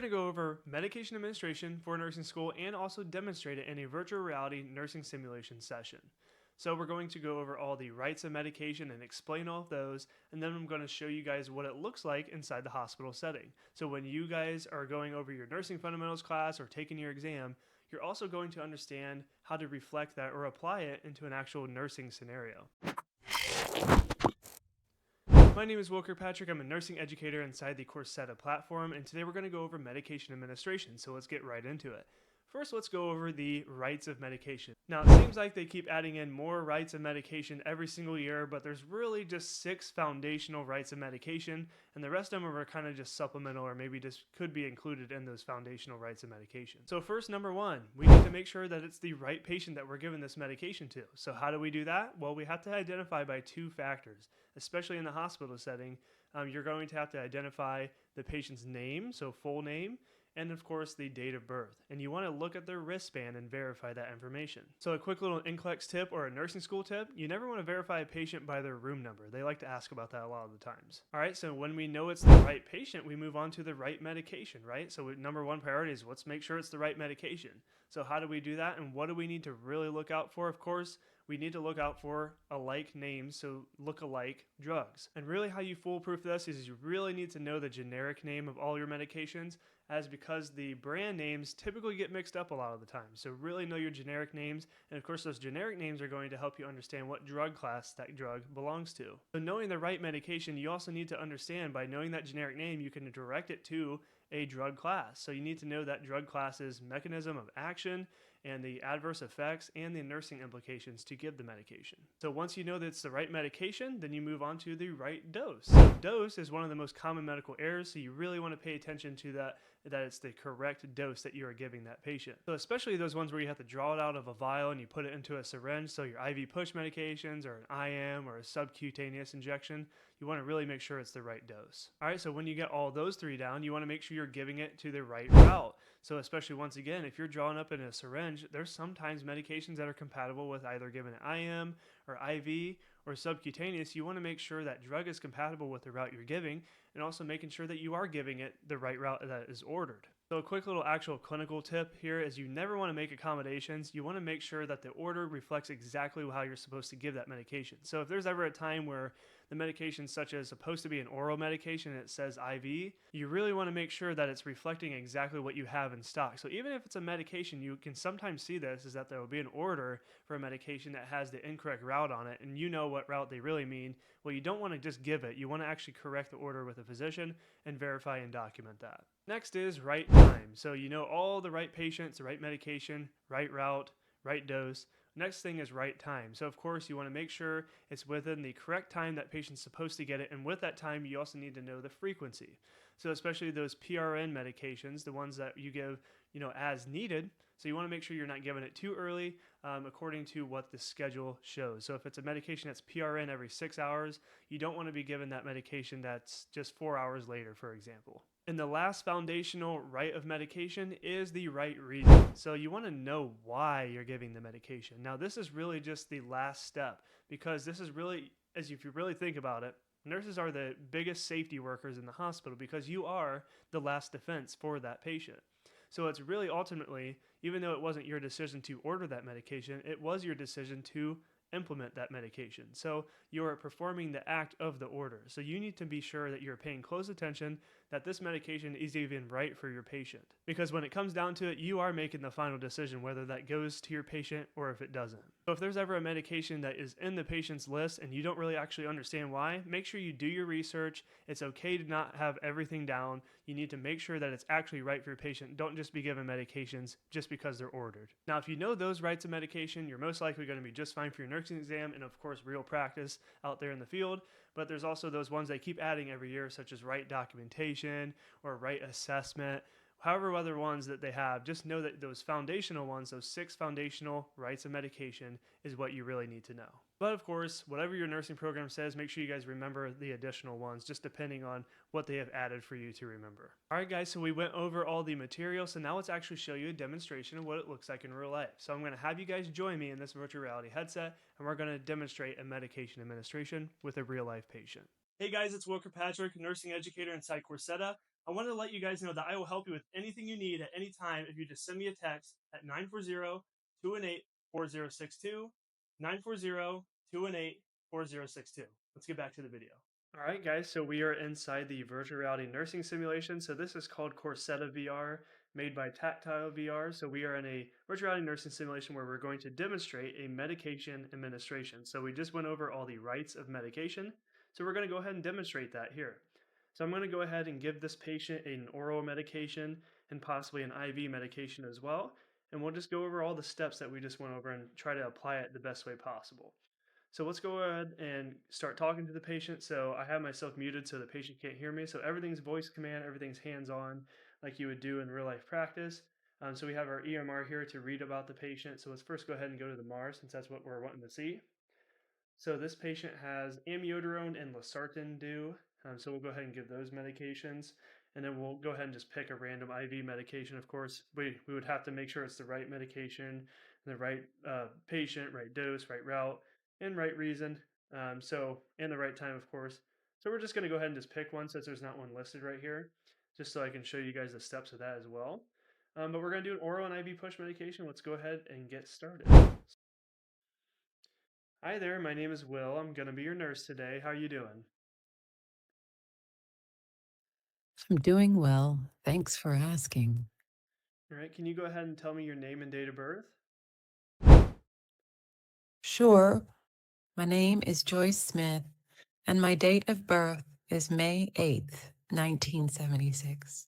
to go over medication administration for nursing school and also demonstrate it in a virtual reality nursing simulation session. So we're going to go over all the rights of medication and explain all of those, and then I'm going to show you guys what it looks like inside the hospital setting. So when you guys are going over your nursing fundamentals class or taking your exam, you're also going to understand how to reflect that or apply it into an actual nursing scenario. My name is Will Kirkpatrick. I'm a nursing educator inside the Coursera platform, and today we're going to go over medication administration, so let's get right into it. First, let's go over the rights of medication. Now, it seems like they keep adding in more rights of medication every single year, but there's really just 6 foundational rights of medication, and the rest of them are kind of just supplemental or maybe just could be included in those foundational rights of medication. So first, number 1, we need to make sure that it's the right patient that we're giving this medication to. So how do we do that? Well, we have to identify by 2 factors, especially in the hospital setting. You're going to have to identify the patient's name, so full name, and of course the date of birth. And you want to look at their wristband and verify that information. So a quick little NCLEX tip or a nursing school tip, you never want to verify a patient by their room number. They like to ask about that a lot of the times. All right, so when we know it's the right patient, we move on to the right medication, right? So number 1 priority is let's make sure it's the right medication. So how do we do that, and what do we need to really look out for? Of course, we need to look out for alike names, so look-alike drugs. And really how you foolproof this is you really need to know the generic name of all your medications, as because the brand names typically get mixed up a lot of the time. So really know your generic names, and of course those generic names are going to help you understand what drug class that drug belongs to. So knowing the right medication, you also need to understand by knowing that generic name, you can direct it to a drug class. So you need to know that drug class's mechanism of action and the adverse effects and the nursing implications to give the medication. So once you know that it's the right medication, then you move on to the right dose. So dose is one of the most common medical errors, so you really want to pay attention to that it's the correct dose that you are giving that patient. So especially those ones where you have to draw it out of a vial and you put it into a syringe, so your IV push medications or an IM or a subcutaneous injection, you want to really make sure it's the right dose. All right, so when you get all those 3 down, you want to make sure you're giving it to the right route. So especially once again, if you're drawing up in a syringe, there's sometimes medications that are compatible with either giving an IM or IV or subcutaneous. You want to make sure that drug is compatible with the route you're giving, and also making sure that you are giving it the right route that is ordered. So a quick little actual clinical tip here is you never want to make accommodations. You want to make sure that the order reflects exactly how you're supposed to give that medication. So if there's ever a time where the medication such as supposed to be an oral medication and it says IV, you really want to make sure that it's reflecting exactly what you have in stock. So even if it's a medication, you can sometimes see this, is that there will be an order for a medication that has the incorrect route on it, and you know what route they really mean. Well, you don't want to just give it. You want to actually correct the order with a physician and verify and document that. Next is right time. So you know all the right patients, the right medication, right route, right dose. Next thing is right time. So of course you want to make sure it's within the correct time that patient's supposed to get it, and with that time you also need to know the frequency. So especially those PRN medications, the ones that you give, as needed. So you want to make sure you're not giving it too early according to what the schedule shows. So if it's a medication that's PRN every 6 hours, you don't want to be given that medication that's just 4 hours later, for example. And the last foundational right of medication is the right reason. So you want to know why you're giving the medication. Now this is really just the last step, because this is really, as if you really think about it, nurses are the biggest safety workers in the hospital because you are the last defense for that patient. So it's really ultimately, even though it wasn't your decision to order that medication, it was your decision to implement that medication. So you are performing the act of the order. So you need to be sure that you're paying close attention that this medication is even right for your patient. Because when it comes down to it, you are making the final decision whether that goes to your patient or if it doesn't. So if there's ever a medication that is in the patient's list and you don't really actually understand why, make sure you do your research. It's okay to not have everything down. You need to make sure that it's actually right for your patient. Don't just be given medications just because they're ordered. Now, if you know those rights of medication, you're most likely going to be just fine for your nursing exam and of course real practice out there in the field. But there's also those ones they keep adding every year, such as right documentation or right assessment. However other ones that they have, just know that those foundational ones, those 6 foundational rights of medication, is what you really need to know. But of course, whatever your nursing program says, make sure you guys remember the additional ones, just depending on what they have added for you to remember. Alright guys, so we went over all the material, so now let's actually show you a demonstration of what it looks like in real life. So I'm going to have you guys join me in this virtual reality headset, and we're going to demonstrate a medication administration with a real life patient. Hey guys, it's Will Kirkpatrick, nursing educator inside Coursera. I wanted to let you guys know that I will help you with anything you need at any time if you just send me a text at 940-218-4062, 940-218-4062. Let's get back to the video. All right, guys, so we are inside the virtual reality nursing simulation. So this is called Corsetta VR, made by Tactile VR. So we are in a virtual reality nursing simulation where we're going to demonstrate a medication administration. So we just went over all the rights of medication. So we're going to go ahead and demonstrate that here. So I'm going to go ahead and give this patient an oral medication and possibly an IV medication as well. And we'll just go over all the steps that we just went over and try to apply it the best way possible. So let's go ahead and start talking to the patient. So I have myself muted so the patient can't hear me. So everything's voice command, everything's hands-on like you would do in real life practice. So we have our EMR here to read about the patient. So let's first go ahead and go to the MAR since that's what we're wanting to see. So this patient has amiodarone and losartan due. So we'll go ahead and give those medications. And then we'll go ahead and just pick a random IV medication. Of course, we would have to make sure it's the right medication, the right patient, right dose, right route, and right reason. And the right time, of course. So we're just going to go ahead and just pick one since there's not one listed right here, just so I can show you guys the steps of that as well. But we're going to do an oral and IV push medication. Let's go ahead and get started. Hi there, my name is Will. I'm going to be your nurse today. How are you doing? I'm doing well. Thanks for asking. All right, can you go ahead and tell me your name and date of birth? Sure, my name is Joyce Smith, and my date of birth is May 8th, 1976.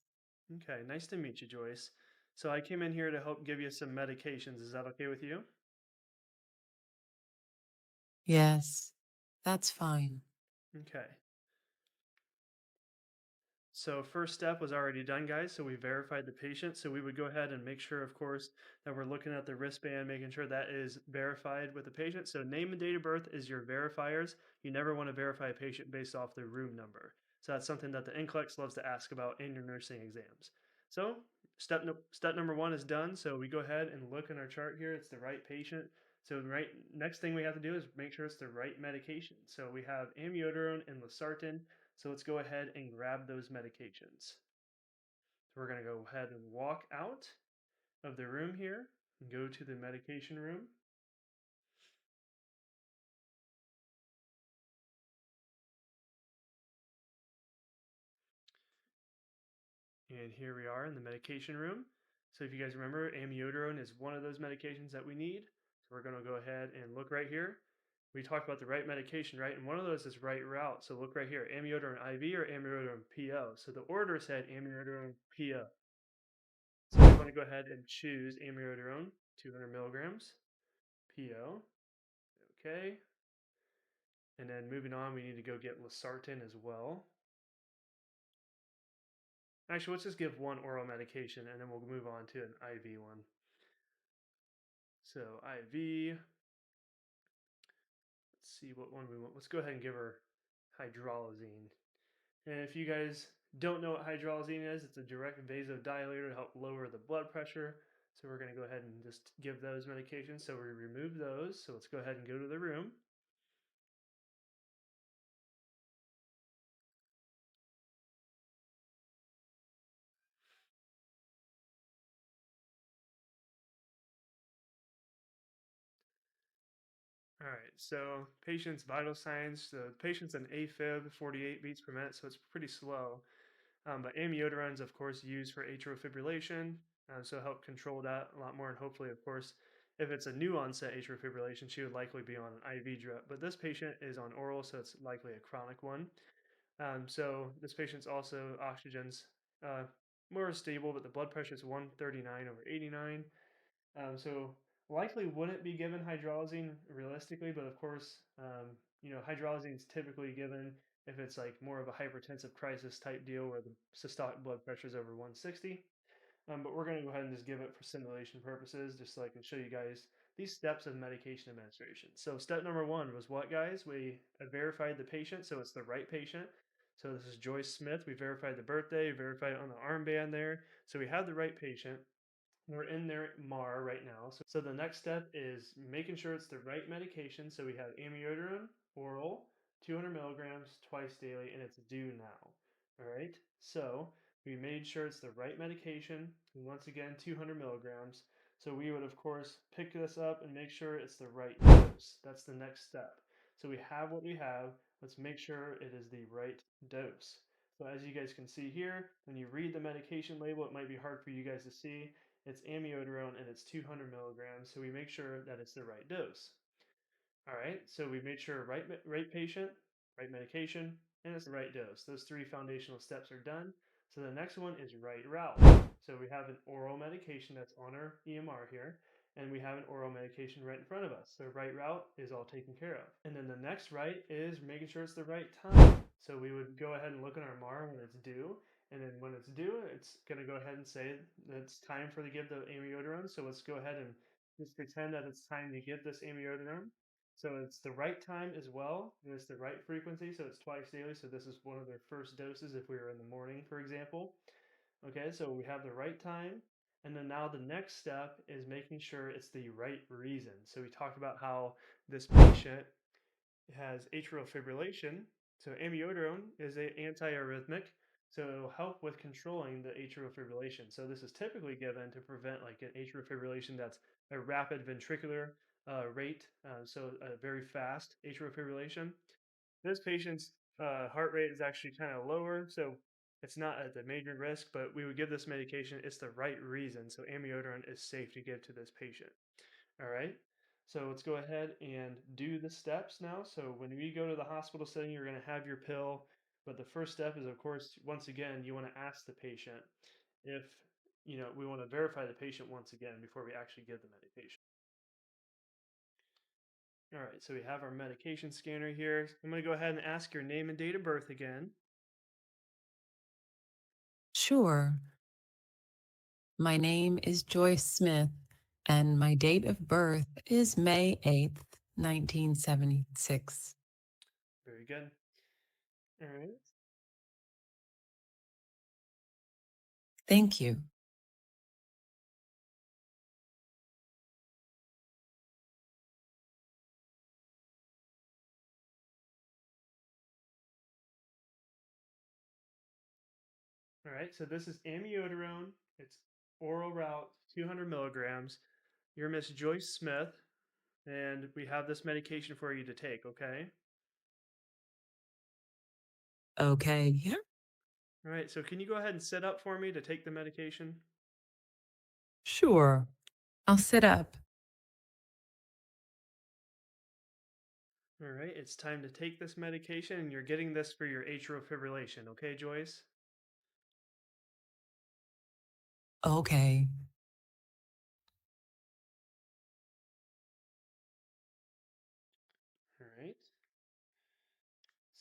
Okay, nice to meet you, Joyce. So I came in here to help give you some medications. Is that okay with you? Yes, that's fine. Okay. So first step was already done, guys. So we verified the patient. So we would go ahead and make sure, of course, that we're looking at the wristband, making sure that is verified with the patient. So name and date of birth is your verifiers. You never want to verify a patient based off their room number. So that's something that the NCLEX loves to ask about in your nursing exams. So step number one is done. So we go ahead and look in our chart here. It's the right patient. So right next thing we have to do is make sure it's the right medication. So we have amiodarone and losartan. So let's go ahead and grab those medications. So we're going to go ahead and walk out of the room here and go to the medication room. And here we are in the medication room. So if you guys remember, amiodarone is one of those medications that we need. So we're going to go ahead and look right here. We talked about the right medication, right? And one of those is right route. So look right here, amiodarone IV or amiodarone PO. So the order said amiodarone PO. So we want to go ahead and choose amiodarone, 200 milligrams, PO. Okay. And then moving on, we need to go get losartan as well. Actually, let's just give one oral medication and then we'll move on to an IV one. So IV, let's see what one we want. Let's go ahead and give her hydralazine. And if you guys don't know what hydralazine is, it's a direct vasodilator to help lower the blood pressure. So we're going to go ahead and just give those medications. So we remove those. So let's go ahead and go to the room. All right, so patient's vital signs. The patient's an AFib, 48 beats per minute, so it's pretty slow. But amiodarone is, of course, used for atrial fibrillation, so help control that a lot more. And hopefully, of course, if it's a new onset atrial fibrillation, she would likely be on an IV drip. But this patient is on oral, so it's likely a chronic one. So this patient's also oxygen's uh, more stable, but the blood pressure is 139 over 89. So likely wouldn't be given hydralazine realistically, but of course, hydralazine is typically given if it's like more of a hypertensive crisis type deal where the systolic blood pressure is over 160. But we're going to go ahead and just give it for simulation purposes, just so I can show you guys these steps of medication administration. So step number one was what, guys? We verified the patient, so it's the right patient. So this is Joyce Smith. We verified the birthday, verified it on the armband there. So we have the right patient. We're in their MAR right now. So the next step is making sure it's the right medication. So we have amiodarone oral, 200 milligrams twice daily, and it's due now. All right. So We made sure it's the right medication, and once again, 200 milligrams. So we would, of course, pick this up and make sure it's the right dose. That's the next step. So we have what we have. Let's make sure it is the right dose. So as you guys can see here, when you read the medication label, it might be hard for you guys to see. It's amiodarone and it's 200 milligrams. So we make sure that it's the right dose. All right, so we made sure right patient, right medication, and it's the right dose. Those three foundational steps are done. So the next one is right route. So we have an oral medication that's on our EMR here, and we have an oral medication right in front of us. So right route is all taken care of. And then the next right is making sure it's the right time. So we would go ahead and look at our MAR when it's due, and then when it's due, it's going to go ahead and say that it's time for to give the amiodarone. So let's go ahead and just pretend that it's time to give this amiodarone. So it's the right time as well, and it's the right frequency. So it's twice daily. So this is one of their first doses if we were in the morning, for example. Okay, so we have the right time. And then now the next step is making sure it's the right reason. So we talked about how this patient has atrial fibrillation. So amiodarone is an antiarrhythmic, so it'll help with controlling the atrial fibrillation. So this is typically given to prevent like an atrial fibrillation that's a rapid ventricular rate, so a very fast atrial fibrillation. This patient's heart rate is actually kind of lower, so it's not at the major risk, but we would give this medication. It's the right reason, so amiodarone is safe to give to this patient. All right. So let's go ahead and do the steps now. So when we go to the hospital setting, you're going to have your pill. But the first step is, of course, once again, you want to ask the patient if, we want to verify the patient once again before we actually give the medication. All right. So we have our medication scanner here. I'm going to go ahead and ask your name and date of birth again. Sure. My name is Joyce Smith, and my date of birth is May 8th, 1976. Very good. All right. Thank you. All right. So this is amiodarone. It's oral route, 200 milligrams. You're Miss Joyce Smith, and we have this medication for you to take, okay? Okay, yeah, All right, so can you go ahead and sit up for me to take the medication? sure. I'll sit up. All right, it's time to take this medication, and you're getting this for your atrial fibrillation, okay, Joyce? Okay, All right,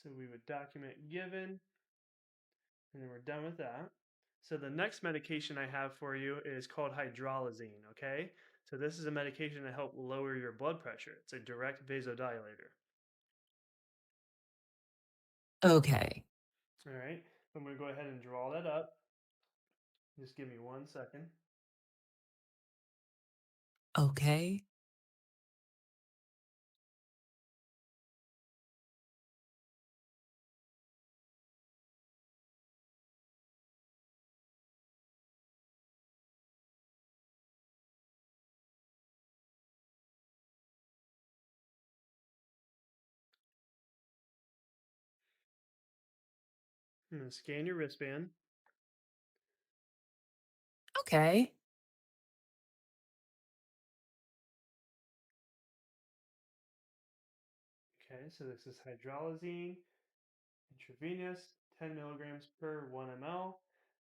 so we would document given, and then we're done with that. So the next medication I have for you is called hydralazine, okay? So this is a medication to help lower your blood pressure. It's a direct vasodilator. okay, All right, I'm going to go ahead and draw that up. Just give me 1 second. okay, I'm going to scan your wristband. okay, Okay, so this is hydralazine. Intravenous, 10 milligrams per 1 ml.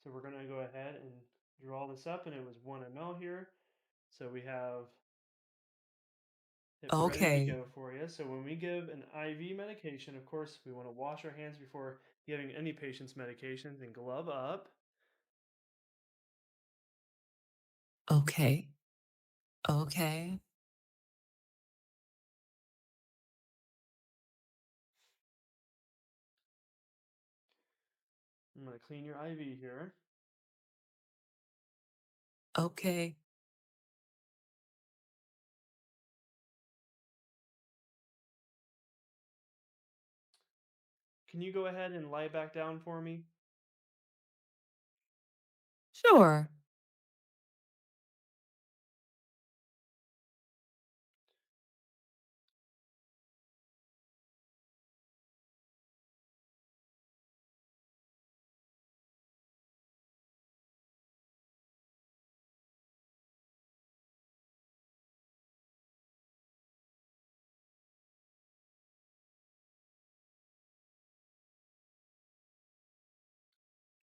So we're going to go ahead and draw this up, and it was 1 ml here. So we have it ready to okay, go for you. So when we give an IV medication, of course, we want to wash our hands before giving any patient's medications and glove up. okay, okay, I'm going to clean your IV here. okay, Can you go ahead and lie back down for me? Sure.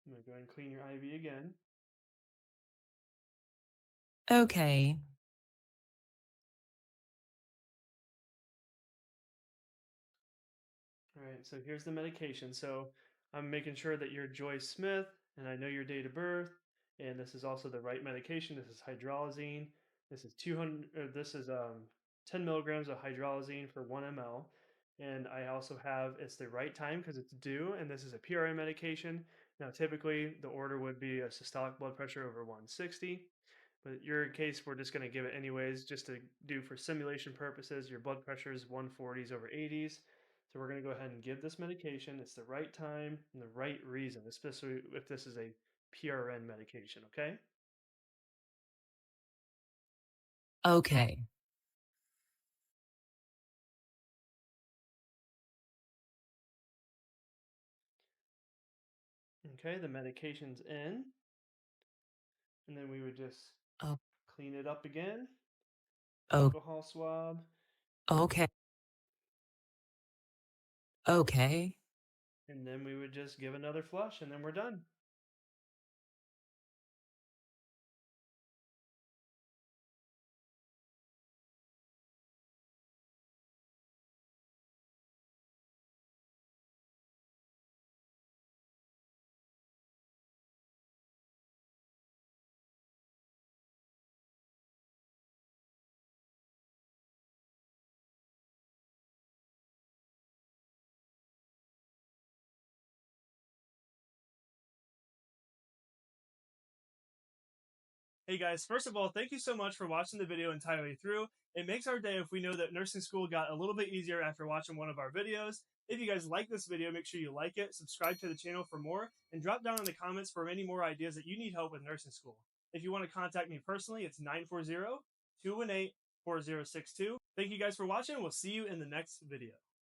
I'm going to go ahead and clean your IV again. Okay. All right, so here's the medication. So I'm making sure that you're Joyce Smith and I know your date of birth. And this is also the right medication. This is hydralazine. This is 200, or this is 10 milligrams of hydralazine for 1 ml. And I also have it's the right time because it's due, and this is a PRN medication. Now, typically, the order would be a systolic blood pressure over 160. But your case, we're just going to give it anyways, just to do for simulation purposes. Your blood pressure is 140s over 80s. So we're going to go ahead and give this medication. It's the right time and the right reason, especially if this is a PRN medication, okay? Okay. Okay, the medication's in, and then we would just Oh, clean it up again, oh, alcohol swab, okay. Okay. and then we would just give another flush, and then we're done. Hey guys, first of all, thank you so much for watching the video entirely through. It makes our day if we know that nursing school got a little bit easier after watching one of our videos. If you guys like this video, make sure you like it, subscribe to the channel for more, and drop down in the comments for any more ideas that you need help with nursing school. If you want to contact me personally, it's 940 218 4062. Thank you guys for watching. We'll see you in the next video.